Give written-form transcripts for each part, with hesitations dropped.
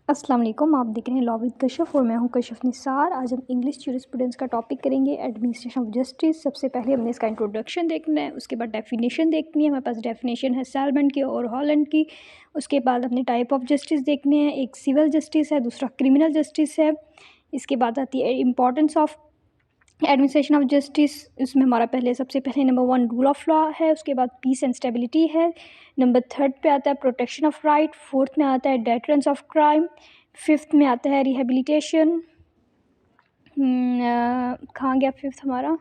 अस्सलाम वालेकुम। आप देख रहे हैं लॉ विद कशिफ और मैं हूं कशिफ निसार। आज हम इंग्लिश ज्यूरिस्प्रूडेंस का टॉपिक करेंगे, एडमिनिस्ट्रेशन ऑफ जस्टिस। सबसे पहले हमने इसका इंट्रोडक्शन देखना है, उसके बाद डेफिनेशन देखनी है। हमारे पास डेफिनेशन है सैलमन की और हॉलैंड की। उसके बाद हमने टाइप ऑफ जस्टिस देखने हैं, एक सिविल जस्टिस है, दूसरा क्रिमिनल जस्टिस है। इसके बाद आती है importance of administration of justice. इसमें हमारा सबसे पहले नंबर 1 रूल ऑफ लॉ है, उसके बाद पीस एंड स्टेबिलिटी है, नंबर 3 पे आता है प्रोटेक्शन ऑफ राइट, 4th में आता है डेटरेंस ऑफ क्राइम, 5th में आता है रिहेबिलिटेशन। कहाँ गया 5th हमारा,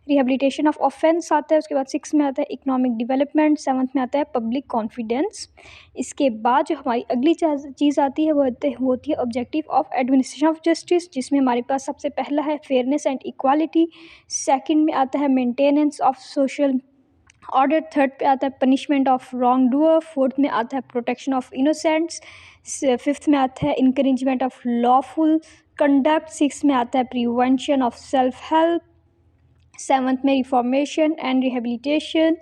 रिहेबिलिटेशन ऑफ ऑफेंस आता है। उसके बाद 6 में आता है इकोनॉमिक डेवलपमेंट, 7th में आता है पब्लिक कॉन्फिडेंस। इसके बाद जो हमारी अगली चीज़ आती है वो होती है objective of administration of justice, जिसमें हमारे पास सबसे पहला है फेयरनेस एंड इक्वालिटी, सेकंड में आता है maintenance of social order, 3rd पे आता है punishment of wrong doer, 4th में आता है प्रोटेक्शन ऑफ इनोसेंट्स, 5th में आता है encouragement of lawful conduct, 6th में आता है prevention of self help, 7th में रिफॉर्मेशन एंड रिहेबिलिटेशन।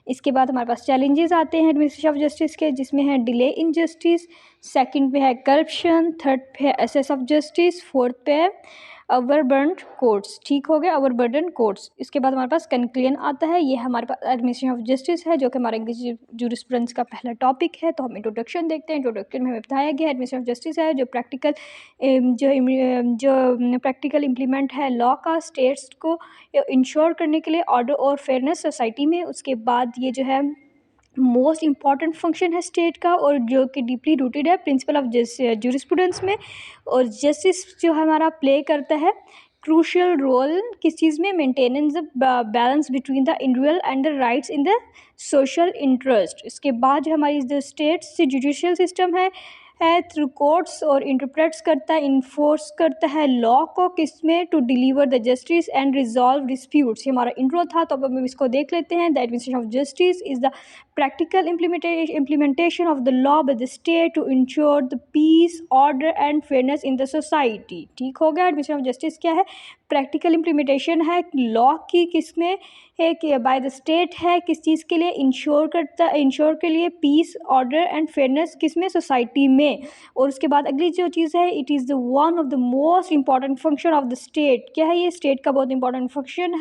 इसके बाद हमारे पास चैलेंजेस आते हैं एडमिनिस्ट्रेशन ऑफ जस्टिस के, जिसमें है डिले इन जस्टिस, सेकंड पे है करप्शन, 3rd पे है एसेस ऑफ जस्टिस, 4th पे है ओवरबर्डन कोर्ट्स। ठीक हो गया, ओवरबर्डन कोर्ट्स। इसके बाद हमारे पास कंक्लूजन आता है। ये हमारे पास एडमिनिस्ट्रेशन ऑफ जस्टिस है, जो कि हमारा इंग्लिश ज्यूरिस्प्रूडेंस का पहला टॉपिक है। तो हम इंट्रोडक्शन देखते हैं। इंट्रोडक्शन में हमें बताया गया एडमिनिस्ट्रेशन ऑफ जस्टिस है जो प्रैक्टिकल इम्प्लीमेंट है लॉ का स्टेट्स को इंश्योर करने के लिए ऑर्डर और फेयरनेस सोसाइटी में। उसके बाद ये जो है मोस्ट इम्पॉर्टेंट फंक्शन है स्टेट का, और जो कि डीपली रूटेड है प्रिंसिपल ऑफ ज्यूरिस्प्रूडेंस में। और जस्टिस जो हमारा प्ले करता है क्रूशियल रोल किस चीज़ में, maintenance the balance between the individual and the rights in the social interest. इसके बाद जो हमारी जो स्टेट से जुडिशियल सिस्टम है थ्रू कोर्ट्स और इंटरप्रेट्स करता है, इन्फोर्स करता है लॉ को किस में, to deliver the justice and resolve disputes. ये हमारा इंट्रो था, तो अब हम इसको देख लेते हैं। The administration of justice is the practical implementation of the law by the state to ensure the peace, order and fairness in the society। ठीक हो गया। एडमिनिस्ट्रेशन ऑफ जस्टिस क्या है, प्रैक्टिकल इम्प्लीमेंटेशन है लॉ की, किस में है कि बाय द स्टेट है, किस चीज़ के लिए, इंश्योर के लिए पीस, ऑर्डर एंड फेयरनेस किस में, सोसाइटी में। और उसके बाद अगली जो चीज़ है, it is the one of the most important function of the state. क्या है ये, स्टेट का बहुत इंपॉर्टेंट फंक्शन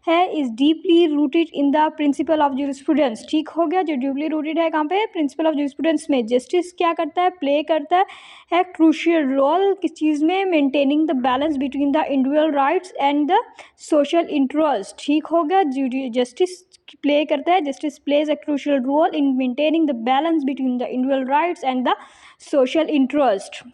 है is deeply rooted in the principle of jurisprudence. ठीक हो गया, जो डीपली रूटेड है कहाँ पे, प्रिंसिपल ऑफ ज्यूरिस्प्रूडेंस में। जस्टिस क्या करता है, प्ले करता है क्रूशियल रोल किस चीज़ में, maintaining the balance between the individual rights and the social interest. ठीक हो गया, जस्टिस प्ले करता है, justice plays a crucial role in maintaining the balance between the individual rights and the social interest.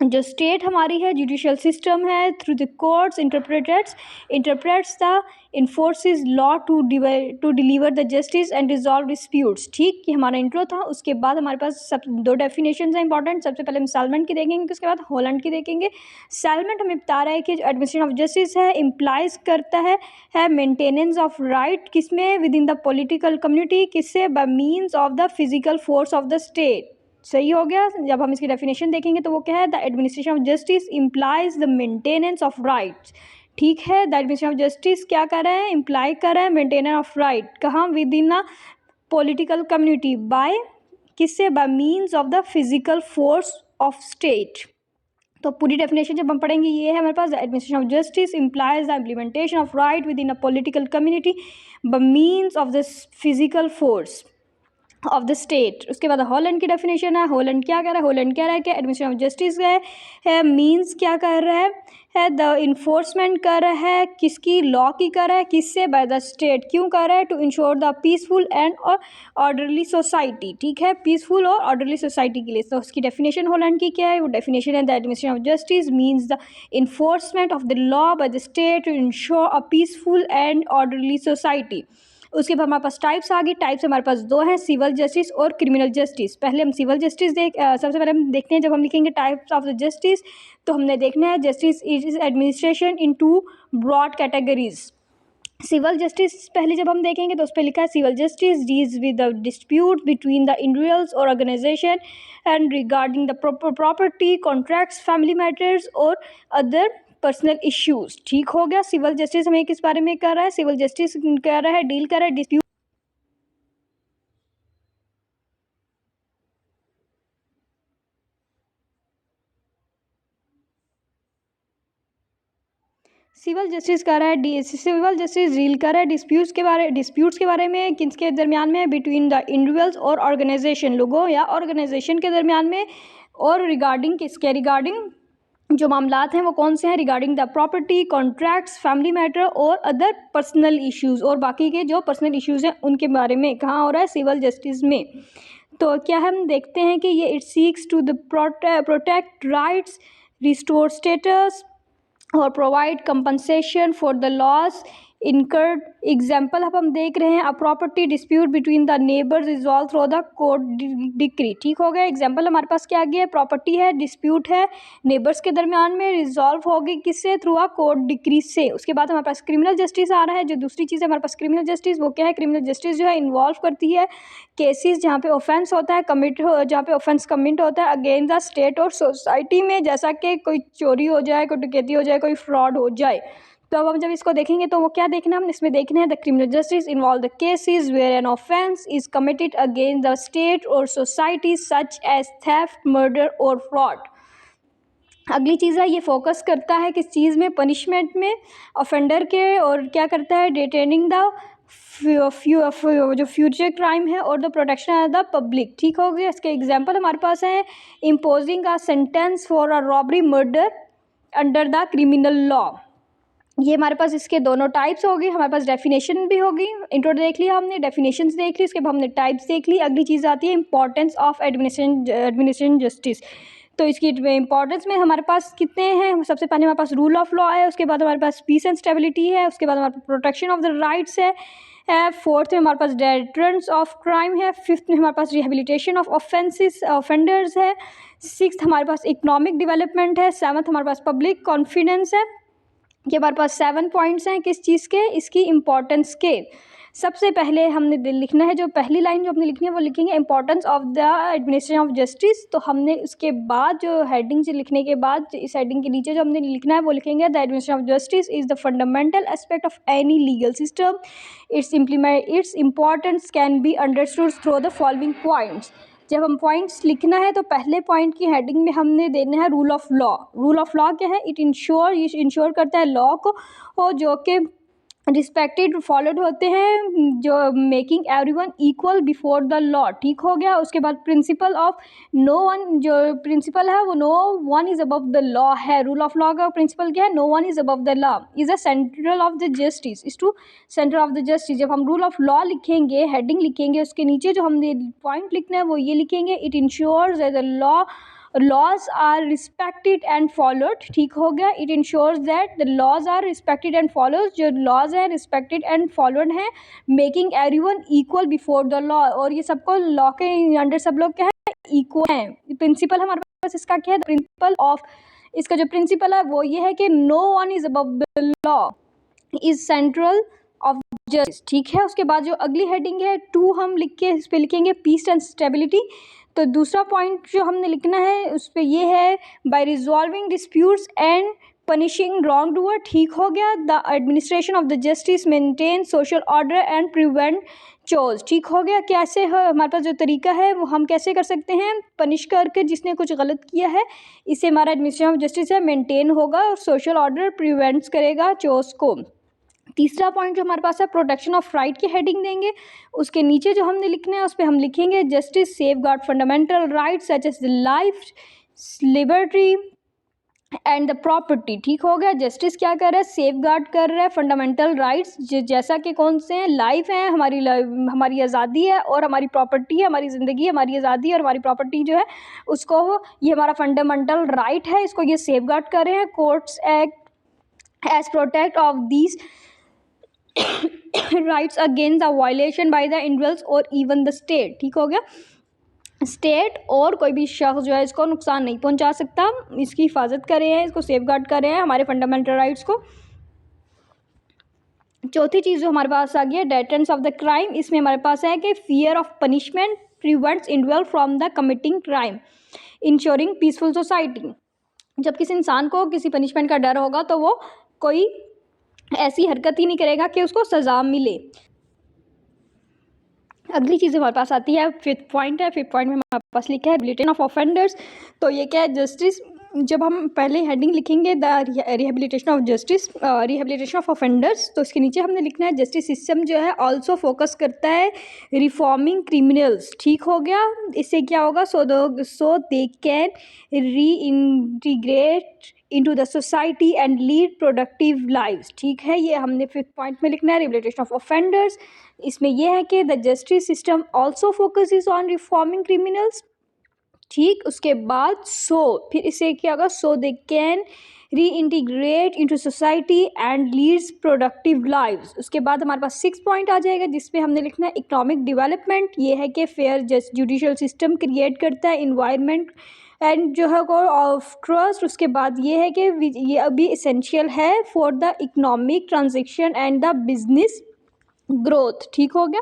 जो state हमारी है judicial system है, through the courts interprets the enforces law to deliver the justice and resolve disputes. ठीक, ये हमारा intro था। उसके बाद हमारे पास सब 2 डेफिनेशन हैं इंपॉर्टेंट। सबसे पहले हम सैलमन की देखेंगे, उसके बाद हॉलैंड की देखेंगे। सैलमन हमें बता रहा है कि जो एडमिनिस्ट्रेशन ऑफ जस्टिस है इम्प्लाइज करता है मेंटेनेंस ऑफ राइट किसमें, within the political community, किससे, by means of the physical force of the state. सही हो गया। जब हम इसकी डेफिनेशन देखेंगे तो वो क्या है, the administration of justice implies the maintenance of rights. ठीक है, द एडमिनिस्ट्रेशन ऑफ जस्टिस क्या कर रहा है, इम्प्लाई कर रहा है मेंटेनेंस ऑफ राइट, कहाँ, within a political community, by किससे, by means of the physical force of state. तो पूरी डेफिनेशन जब हम पढ़ेंगे, ये है हमारे पास, the administration of justice implies the implementation of right within a political community by means of the physical force of the state. उसके बाद हॉलैंड की डेफिनेशन है। हॉलैंड क्या कह रहा है, हॉलैंड कह रहा है कि एडमिनिस्ट्रेशन ऑफ जस्टिस है मीन्स क्या कर रहा है द इन्फोर्समेंट कर रहा है किसकी, लॉ की कर रहा है, किससे, बाय द स्टेट। क्यों कर रहा है, to ensure the peaceful and orderly society. ठीक है, पीसफुल और ऑर्डरली सोसाइटी के लिए। तो उसकी डेफिनेशन हॉलैंड की क्या है, वो डेफिनेशन है, the administration of justice means the enforcement of the law by the state to ensure a peaceful and orderly society. उसके बाद हमारे पास टाइप्स आ गई। टाइप्स हमारे पास 2 हैं, सिविल जस्टिस और क्रिमिनल जस्टिस। पहले हम सिविल जस्टिस सबसे पहले हम देखते हैं, जब हम लिखेंगे टाइप्स ऑफ द जस्टिस तो हमने देखना है justice is administration in 2 broad categories. Civil justice पहले जब हम देखेंगे तो उस पर लिखा है civil justice deals with the dispute between the individuals और organisation and regarding the property, contracts, family matters और अदर पर्सनल इश्यूज। ठीक हो गया। सिविल जस्टिस हमें किस बारे में कर रहा है, सिविल जस्टिस कर रहा है, डील कर रहा है डिस्प्यूट सिविल जस्टिस कह रहा है सिविल जस्टिस डील कर रहा है डिस्प्यूट्स के बारे में, किसके दरमियान में, बिटवीन द इंडिविजुअल्स और ऑर्गेनाइजेशन, लोगों या ऑर्गेनाइजेशन के दरमियान में, और रिगार्डिंग किसके, रिगार्डिंग जो मामलात हैं वो कौन से हैं, regarding the property, contracts, family matter और अदर पर्सनल इश्यूज़, और बाकी के जो पर्सनल इश्यूज़ हैं उनके बारे में कहाँ हो रहा है, सिविल जस्टिस में। तो क्या हम देखते हैं कि ये it seeks to the protect rights, restore status और provide compensation for the loss incurred. Example अब हम देख रहे हैं, a property dispute between the neighbours resolve through the court decree. ठीक हो गया, एग्जाम्पल हमारे पास क्या आ गया, प्रॉपर्टी है, डिस्प्यूट है नेबर्स के दरमियान में, रिजॉल्व होगी किससे, थ्रू अ कोर्ट डिक्री से। उसके बाद हमारे पास क्रिमिनल जस्टिस आ रहा है, जो दूसरी चीज़ है हमारे पास क्रिमिनल जस्टिस, वो क्या है, क्रिमिनल जस्टिस जो है इन्वॉल्व करती है केसेस जहाँ पे ऑफेंस होता है जहाँ पे ऑफेंस कमिट होता है अगेंस्ट द स्टेट और सोसाइटी में, जैसा कि कोई चोरी हो जाए, कोई डकैती हो जाए, कोई फ्रॉड हो जाए। तो अब हम जब इसको देखेंगे तो वो क्या देखना, हम इसमें देखना है the criminal justice involve the cases where an offence is committed against the state और society such as theft, murder और फ्रॉड। अगली चीज़ है, ये फोकस करता है किस चीज़ में, पनिशमेंट में ऑफेंडर के, और क्या करता है, डिटेनिंग द जो फ्यूचर क्राइम है और the protection of the public. ठीक हो गया, इसके एग्जांपल हमारे पास है, imposing a sentence for a robbery murder under the criminal law. ये हमारे पास इसके दोनों टाइप्स होगी, हमारे पास डेफिनेशन भी होगी, इंट्रो देख लिया हमने, डेफिनेशंस देख ली, उसके बाद हमने टाइप्स देख ली। अगली चीज़ आती है इंपॉर्टेंस ऑफ एडमिनिस्ट्रेशन जस्टिस। तो इसकी इंपॉर्टेंस में हमारे पास कितने हैं, सबसे पहले हमारे पास रूल ऑफ लॉ है, उसके बाद हमारे पास पीस एंड स्टेबिलिटी है, उसके बाद हमारे पास प्रोटेक्शन ऑफ द राइट्स है, फोर्थ में हमारे पास डेटरेंस ऑफ क्राइम है, फिफ्थ में हमारे पास रिहेबिलिटेशन ऑफ ऑफेंडर्स है, सिक्स्थ हमारे पास इकोनॉमिक डेवलपमेंट है, सेवन्थ हमारे पास पब्लिक कॉन्फिडेंस है। ये हमारे पास 7 पॉइंट्स हैं किस चीज़ के, इसकी इम्पोर्टेंस के। सबसे पहले हमने लिखना है, जो पहली लाइन जो हमने लिखनी है वो लिखेंगे importance of the administration of justice. तो हमने उसके बाद जो हेडिंग से लिखने के बाद इस हेडिंग के नीचे जो हमने लिखना है वो लिखेंगे the administration of justice is the fundamental aspect of any legal system, it's importance can be understood through the following points. जब हम पॉइंट्स लिखना है तो पहले पॉइंट की हेडिंग में हमने देना है rule of law. Rule of law क्या है, ये इंश्योर करता है लॉ को, और जो कि रिस्पेक्टेड फॉलोड होते हैं, जो making everyone equal before the law. ठीक हो गया, उसके बाद प्रिंसिपल ऑफ नो वन, जो प्रिंसिपल है वो no one is above the law है। रूल ऑफ लॉ का प्रिंसिपल क्या है, no one is above the law, is a central of the justice, is to center of the justice. जब हम rule of law लिखेंगे, heading लिखेंगे, उसके नीचे जो हमने पॉइंट लिखना है वो ये लिखेंगे, it ensures that the laws are respected and followed। ठीक हो गया, it ensures that the laws are respected and followed, जो laws हैं respected and followed हैं, making everyone equal before the law, और ये सबको law के अंडर सब लोग क्या है, equal हैं। प्रिंसिपल हमारे पास इसका क्या है, प्रिंसिपल ऑफ, इसका जो प्रिंसिपल है वो ये है कि no one is above the law is central of justice. ठीक है, उसके बाद जो अगली हेडिंग है 2 हम लिख के इस पर लिखेंगे पीस एंड स्टेबिलिटी। तो दूसरा पॉइंट जो हमने लिखना है उस पर ये है, by resolving disputes and punishing wrong doer. ठीक हो गया, the administration of the justice maintain social order and prevent chores. ठीक हो गया, कैसे है हमारे पास जो तरीका है वो हम कैसे कर सकते हैं, पनिश करके जिसने कुछ गलत किया है, इससे हमारा एडमिनिस्ट्रेशन ऑफ जस्टिस है मेंटेन होगा और सोशल ऑर्डर प्रिवेंट्स करेगा चोर्स को। तीसरा पॉइंट जो हमारे पास है, प्रोटेक्शन ऑफ राइट की हेडिंग देंगे, उसके नीचे जो हमने लिखना है उस पर हम लिखेंगे justice safeguard fundamental rights such as the life, liberty and the property. ठीक हो गया, जस्टिस क्या कर रहा है, सेफ गार्ड कर रहा है फंडामेंटल राइट्स, जैसा कि कौन से हैं, लाइफ है, हमारी आज़ादी है, और हमारी प्रॉपर्टी है, हमारी ज़िंदगी, हमारी आज़ादी और हमारी प्रॉपर्टी जो है उसको, ये हमारा फंडामेंटल राइट है, इसको ये सेफ गार्ड कर रहे हैं। Courts act as protect of these rights against the violation by the individuals और इवन द स्टेट। ठीक हो गया, स्टेट और कोई भी शख्स जो है इसको नुकसान नहीं पहुंचा सकता, इसकी हिफाजत कर रहे हैं, इसको सेफ गार्ड कर रहे हैं हमारे फंडामेंटल राइट्स को। चौथी चीज़ जो हमारे पास आ गई है, डेटरेंस ऑफ द क्राइम। इसमें हमारे पास है कि fear of punishment prevents individual from the committing crime, ensuring peaceful society. जब किसी इंसान को किसी पनिशमेंट का डर होगा तो वो कोई ऐसी हरकत ही नहीं करेगा कि उसको सज़ा मिले। अगली चीज़ हमारे पास आती है, फिफ्थ पॉइंट है। फिफ्थ पॉइंट में हमारे पास लिखा है रिहेबिलिटेशन ऑफ ऑफेंडर्स। तो ये क्या है, जस्टिस जब हम पहले हेडिंग लिखेंगे the rehabilitation of justice, rehabilitation of offenders, तो इसके नीचे हमने लिखना है जस्टिस सिस्टम जो है ऑल्सो फोकस करता है रिफॉर्मिंग क्रिमिनल्स। ठीक हो गया। इससे क्या होगा, so they can reintegrate into the society and lead productive lives. ठीक है, ये हमने 5th पॉइंट में लिखना है रिहेबिलिटेशन ऑफ ऑफेंडर्स। इसमें यह है कि the justice system also focuses on reforming criminals. ठीक, उसके बाद फिर इसे क्या होगा, so they can reintegrate into society and leads productive lives. उसके बाद हमारे पास 6 पॉइंट आ जाएगा जिसमें हमने लिखना है इकोनॉमिक डेवलपमेंट। ये है कि फेयर जुडिशियल सिस्टम क्रिएट करता है, इन्वायरमेंट एंड जो है ऑफ ट्रस्ट। उसके बाद ये है कि ये अभी इसेंशियल है for the economic transaction and the business growth. ठीक हो गया।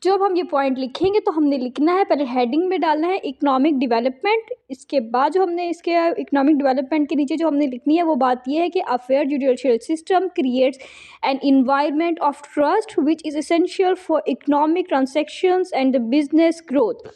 जब हम ये पॉइंट लिखेंगे तो हमने लिखना है, पहले हेडिंग में डालना है इकोनॉमिक डेवलपमेंट। इसके बाद जो हमने इसके इकोनॉमिक डेवलपमेंट के नीचे जो हमने लिखनी है वो बात ये है कि a fair judicial system creates an environment of trust which is essential for economic transactions and the business growth.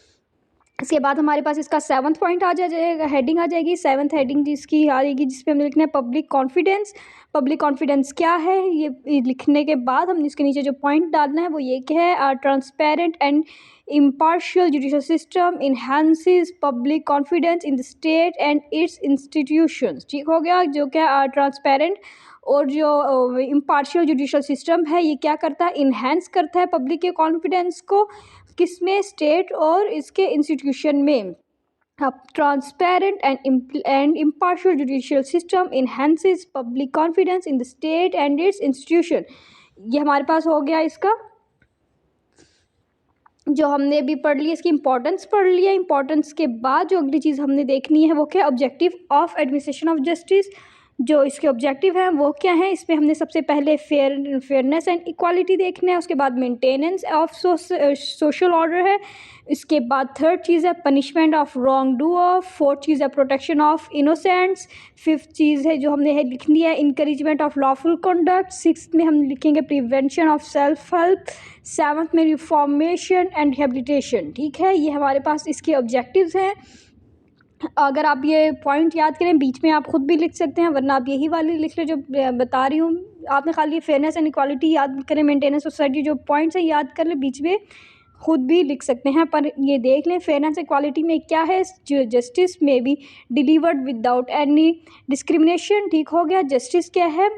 इसके बाद हमारे पास इसका 7th पॉइंट आ जाएगा, हेडिंग आ जाएगी, 7th हेडिंग जिसकी आ जाएगी, जिसपे हमने लिखना है पब्लिक कॉन्फिडेंस। पब्लिक कॉन्फिडेंस क्या है, ये लिखने के बाद हमने इसके नीचे जो पॉइंट डालना है वो ये कि है transparent and impartial judicial system enhances public confidence in the state and its institutions। ठीक हो गया। जो क्या ट्रांसपेरेंट और जो इम्पार्शियल जुडिशल सिस्टम है ये क्या करता है, इन्हेंस करता है पब्लिक के कॉन्फिडेंस को, किसमें, स्टेट और इसके इंस्टीट्यूशन में। Transparent and impartial judicial system enhances public confidence in the state and its institution। ये हमारे पास हो गया इसका जो हमने अभी पढ़ लिया, इसकी इंपॉर्टेंस पढ़ लिया। इंपॉर्टेंस के बाद जो अगली चीज़ हमने देखनी है वो क्या, objective of administration of justice. जो इसके ऑब्जेक्टिव हैं वो क्या है, इसमें हमने सबसे पहले फेयरनेस एंड इक्वालिटी देखना है। उसके बाद मेंटेनेंस ऑफ सोशल ऑर्डर है। इसके बाद 3rd चीज़ है punishment of wrong doer. 4th चीज़ है प्रोटेक्शन ऑफ इनोसेंट्स। 5th चीज़ है जो हमने है लिखनी है encouragement of lawful conduct. 6th में हम लिखेंगे prevention of self help. 7th में रिफॉर्मेशन एंड रिहेबिलिटेशन। ठीक है, ये हमारे पास इसके ऑब्जेक्टिव्स हैं। अगर आप ये पॉइंट याद करें, बीच में आप खुद भी लिख सकते हैं, वरना आप यही वाली लिख लें जो बता रही हूँ। आपने खाली फेयरनेस एंड इक्वालिटी याद करें, मेंटेनेंस सोसाइटी, जो पॉइंट्स हैं याद कर लें, बीच में खुद भी लिख सकते हैं। पर ये देख लें फेयरनेस इक्वालिटी में क्या है, जो जस्टिस में B delivered without any discrimination. ठीक हो गया। जस्टिस क्या है,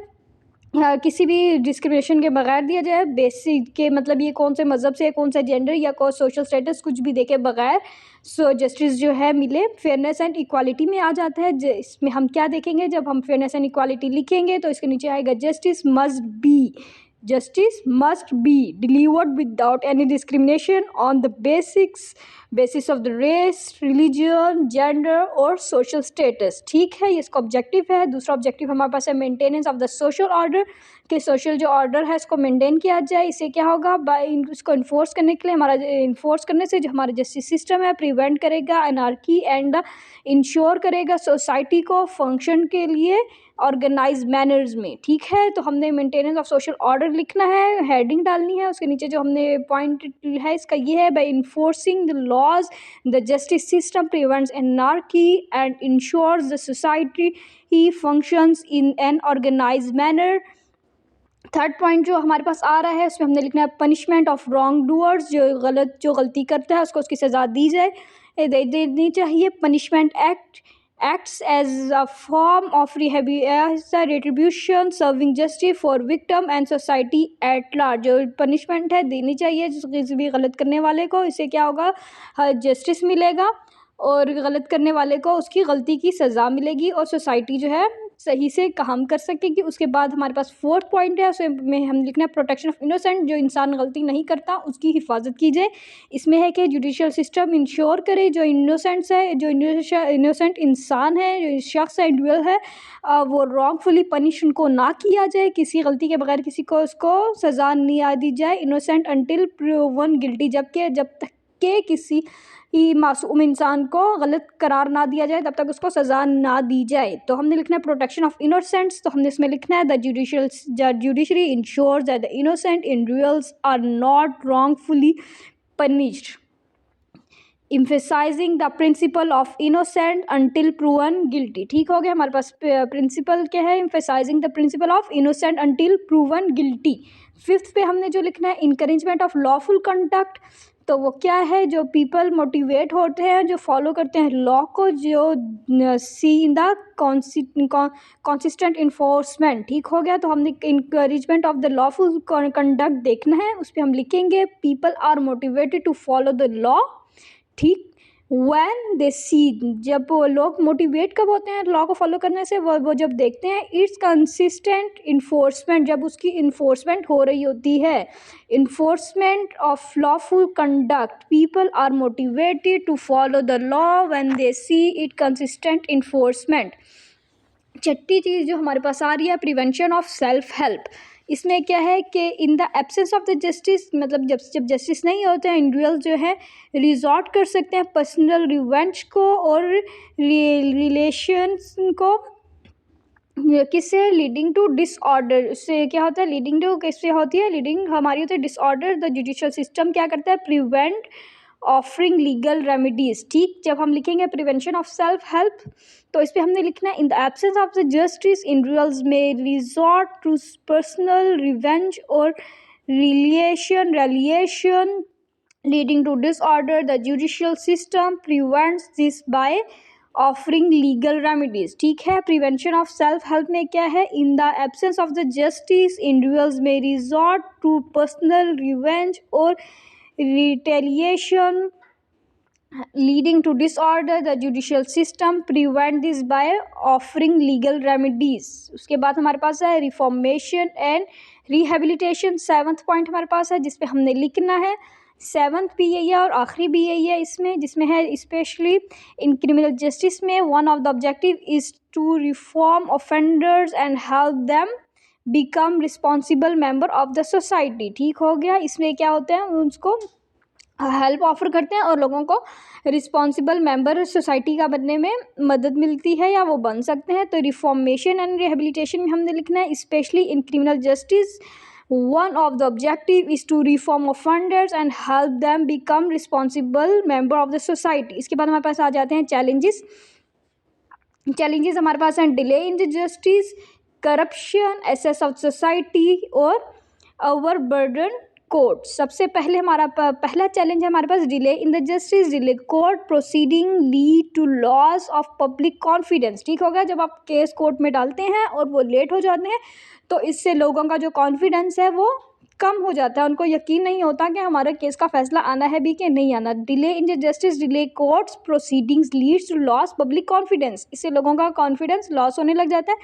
किसी भी डिस्क्रिमिनेशन के बगैर दिया जाए, बेसिक के मतलब ये कौन से मज़हब से, कौन सा जेंडर या कौन सोशल स्टेटस कुछ भी देखे बगैर जस्टिस जो है मिले। फेयरनेस एंड इक्वालिटी में आ जाता है। इसमें हम क्या देखेंगे, जब हम फेयरनेस एंड इक्वालिटी लिखेंगे तो इसके नीचे आएगा justice must be delivered without any discrimination on the basis of the race, religion, gender और सोशल स्टेटस। ठीक है, ये इसका ऑब्जेक्टिव है। दूसरा ऑब्जेक्टिव हमारे पास है maintenance of the social order, कि सोशल जो ऑर्डर है इसको मेंटेन किया जाए। इससे क्या होगा, इसको इन्फोर्स करने के लिए इन्फोर्स करने से जो हमारा जस्टिस सिस्टम है प्रिवेंट करेगा एनार्की एंड इंश्योर करेगा सोसाइटी को फंक्शन के लिए ऑर्गेनाइज मैनर्स में। ठीक है, तो हमने मेंटेनेंस ऑफ सोशल ऑर्डर लिखना है, हेडिंग डालनी है। उसके नीचे जो हमने पॉइंट है इसका ये है, by enforcing the laws the justice system prevents anarchy and ensures the society ही functions in an organise manner. 3rd point जो हमारे पास आ रहा है उसमें हमने लिखना है पनिशमेंट ऑफ रॉन्ग डूअर्स, जो गलती करता है उसको उसकी सज़ा दी जाए, देनी चाहिए। Punishment acts as a form of retribution serving justice for victim and society at large। जो पनिशमेंट है देनी चाहिए किसी भी गलत करने वाले को, इससे क्या होगा, जस्टिस मिलेगा और गलत करने वाले को उसकी गलती की सज़ा मिलेगी और सोसाइटी जो है सही से काम कर सकेगी। उसके बाद हमारे पास 4th पॉइंट है, उसमें हम लिखना है प्रोटेक्शन ऑफ इनोसेंट, जो इंसान गलती नहीं करता उसकी हिफाजत की जाए। इसमें है कि जुडिशियल सिस्टम इंश्योर करे जो इनोसेंट्स है, जो इनोसेंट इंसान है, जो शख्स है, इंडिविजुअल है, वो रॉन्गफुली पनिश उनको ना किया जाए, किसी गलती के बगैर किसी को उसको सज़ा नहीं दी जाए। इनोसेंट अंटिल प्रूवन गिल्टी, जब तक के किसी ही मासूम इंसान को गलत करार ना दिया जाए तब तक उसको सज़ा ना दी जाए। तो हमने लिखना है प्रोटेक्शन ऑफ इनोसेंट्स, तो हमने इसमें लिखना है the judiciary ensures that the innocent individuals are not wrongfully punished. Emphasising the principle of innocent until proven guilty. ठीक हो गया, हमारे पास प्रिंसिपल क्या है, emphasising the principle of innocent until proven guilty. Fifth पे हमने जो लिखना है, इनकरेजमेंट ऑफ लॉफुल कंडक्ट। तो वो क्या है, जो पीपल मोटिवेट होते हैं, जो फॉलो करते हैं लॉ को, जो see in the consistent enforcement. ठीक हो गया, तो हमने encouragement of the lawful conduct देखना है, उस पर हम लिखेंगे people are motivated to follow the law. ठीक, वैन दे सी, जब वो लोग मोटिवेट कब होते हैं लॉ को फॉलो करने से, वो जब देखते हैं इट्स कंसिस्टेंट इन्फोर्समेंट, जब उसकी इन्फोर्समेंट हो रही होती है, enforcement of lawful conduct, people are motivated to follow the law when they see it consistent enforcement. छठी चीज़ जो हमारे पास आ रही है, प्रिवेंशन ऑफ सेल्फ हेल्प। इसमें क्या है कि इन the absence of the justice, मतलब जब जस्टिस नहीं होते हैं, इंडिविजुअल जो है रिजॉर्ट कर सकते हैं पर्सनल रिवेंज को और रिलेशंस को, किससे, लीडिंग टू डिसऑर्डर। उससे क्या होता है, लीडिंग टू किससे होती है, लीडिंग हमारी होती है डिसऑर्डर। द जुडिशियल सिस्टम क्या करता है, प्रिवेंट ऑफरिंग लीगल रेमेडीज। ठीक, जब हम लिखेंगे प्रिवेंशन ऑफ सेल्फ हेल्प, तो इस पर हमने लिखना है in the absence of the justice individuals में रिजॉर्ट टू पर्सनल रिवेंज और retaliation leading to disorder. The judicial system prevents this by offering legal remedies. ठीक है, प्रिवेंशन ऑफ सेल्फ हेल्प में क्या है, in the absence of the justice individuals में resort to personal revenge और retaliation leading to disorder. The judicial system prevent this by offering legal remedies. उसके बाद हमारे पास है reformation and rehabilitation. Seventh point हमारे पास है जिसपे हमने लिखना है, सेवन्थ भी यही है और आखिरी भी यही है इसमें, जिसमें है स्पेशली इन क्रिमिनल जस्टिस में one of the objective is to reform offenders and help them become responsible member of the society. ठीक हो गया, इसमें क्या होते हैं, उसको हेल्प ऑफर करते हैं और लोगों को रिस्पॉन्सिबल मेंबर सोसाइटी का बनने में मदद मिलती है या वो बन सकते हैं। तो रिफॉर्मेशन एंड रिहेबिलिटेशन में हमने लिखना है specially in criminal justice one of the objective is to reform offenders and help them become responsible member of the society. इसके बाद हमारे पास आ जाते हैं चैलेंजेस। हमारे पास हैं delay in the justice, corruption, access of society और ओवरबर्डन कोर्ट। सबसे पहले हमारा पहला चैलेंज है हमारे पास delay in the justice. Delay court proceeding lead to loss of public confidence. ठीक होगा, जब आप केस कोर्ट में डालते हैं और वो लेट हो जाते हैं तो इससे लोगों का जो कॉन्फिडेंस है वो कम हो जाता है, उनको यकीन नहीं होता कि हमारे केस का फैसला आना है भी कि नहीं आना। Delay in the justice, delay courts proceedings leads to loss public confidence. इससे लोगों का कॉन्फिडेंस लॉस होने लग जाता है।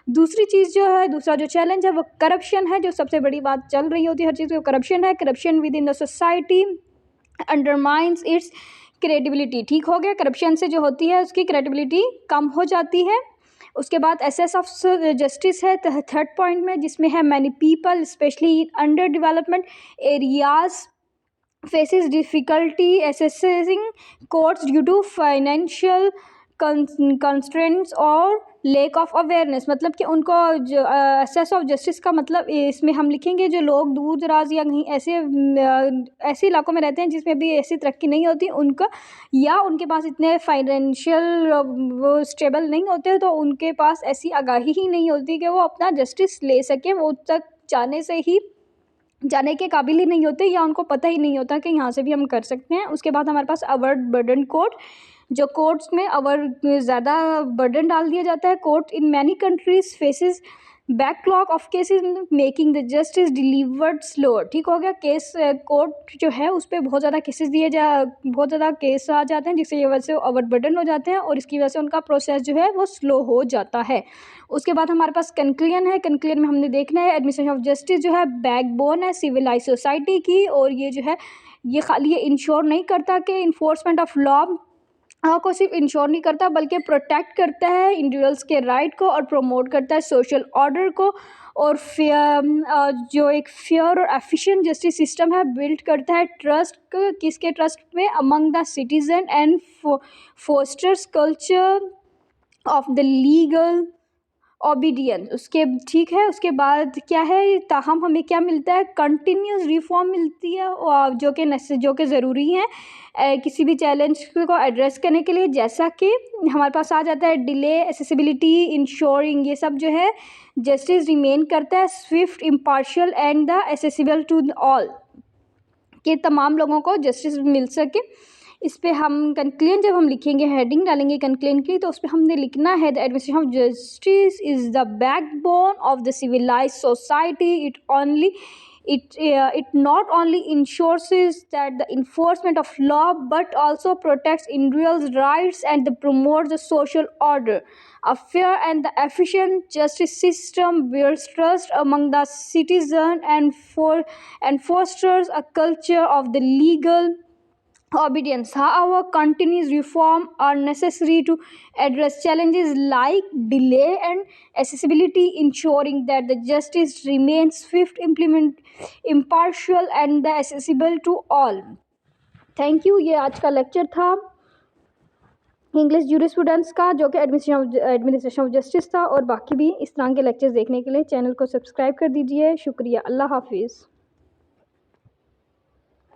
दूसरी चीज़ जो है, दूसरा जो चैलेंज है वो करप्शन है, जो सबसे बड़ी बात चल रही होती है हर चीज़ में, करप्शन है। Corruption with in the society undermines it's credibility. ठीक हो गया, करप्शन से जो होती है उसकी क्रेडिबिलिटी कम हो जाती है। उसके बाद एसेस ऑफ जस्टिस है थर्ड पॉइंट में, जिसमें है many people specially in under development areas faces difficulty accessing courts due to financial constraints और लेक ऑफ अवेयरनेस। मतलब कि उनको जो एसेस ऑफ जस्टिस का मतलब इसमें हम लिखेंगे जो लोग दूर दराज या कहीं ऐसे इलाकों में रहते हैं जिसमें भी ऐसी तरक्की नहीं होती उनका, या उनके पास इतने फाइनेंशियल वो स्टेबल नहीं होते, तो उनके पास ऐसी आगाही ही नहीं होती कि वो अपना जस्टिस ले सकें, वो तक जाने के काबिल ही नहीं होते, या उनको पता ही नहीं होता कि यहाँ से भी हम कर सकते हैं। उसके बाद हमारे पास ओवरबर्डन कोर्ट, जो कोर्ट्स में ज़्यादा बर्डन डाल दिया जाता है। Court in many countries faces backlog of cases making the justice delivered slow. ठीक हो गया, केस कोर्ट जो है उस पर बहुत ज़्यादा बहुत ज़्यादा केस आ जाते हैं, जिसकी वजह से ओवरबर्डन हो जाते हैं और इसकी वजह से उनका प्रोसेस जो है वो स्लो हो जाता है। उसके बाद हमारे पास कंक्लूजन है। कंक्लूजन में हमने देखना है एडमिनिस्ट्रेशन ऑफ जस्टिस जो है बैकबोन है सिविलाइज सोसाइटी की, और ये जो है ये खाली ये इंश्योर नहीं करता कि इन्फोर्समेंट ऑफ लॉ को सिर्फ इंश्योर नहीं करता बल्कि प्रोटेक्ट करता है इंडिविजुअल्स के राइट को और प्रमोट करता है सोशल ऑर्डर को, और जो एक फेयर और एफिशिएंट जस्टिस सिस्टम है बिल्ड करता है ट्रस्ट, किसके ट्रस्ट में, among the citizen and fosters culture of the legal obedience उसके ठीक है। उसके बाद क्या है, ताहम हमें क्या मिलता है, कंटिन्यूस रिफॉर्म मिलती है और जो कि ज़रूरी है किसी भी चैलेंज को एड्रेस करने के लिए। जैसा कि हमारे पास आ जाता है डिले, एसेसिबिलिटी, इंश्योरिंग, ये सब जो है जस्टिस रिमेन करता है swift, impartial and the accessible to all, कि तमाम लोगों को जस्टिस मिल सके। इस पे हम कंक्लूजन जब हम लिखेंगे, हेडिंग डालेंगे कंक्लूजन की, तो उस पर हमने लिखना है the administration of justice is the backbone of the civilized society. It not only ensures that the enforcement of law but also protects individuals' rights and promotes the social order. A fair and the efficient justice system builds trust among the citizens and fosters a culture of the legal obedience. However, continuous reform are necessary to address challenges like delay and accessibility, ensuring that the justice remains swift, impartial, and accessible to all. Thank you. ये आज का lecture था English jurisprudence का, जो कि administration of justice था। और बाकी भी इस तरह के लेक्चर्स देखने के लिए चैनल को सब्सक्राइब कर दीजिए। शुक्रिया। अल्लाह हाफिज़।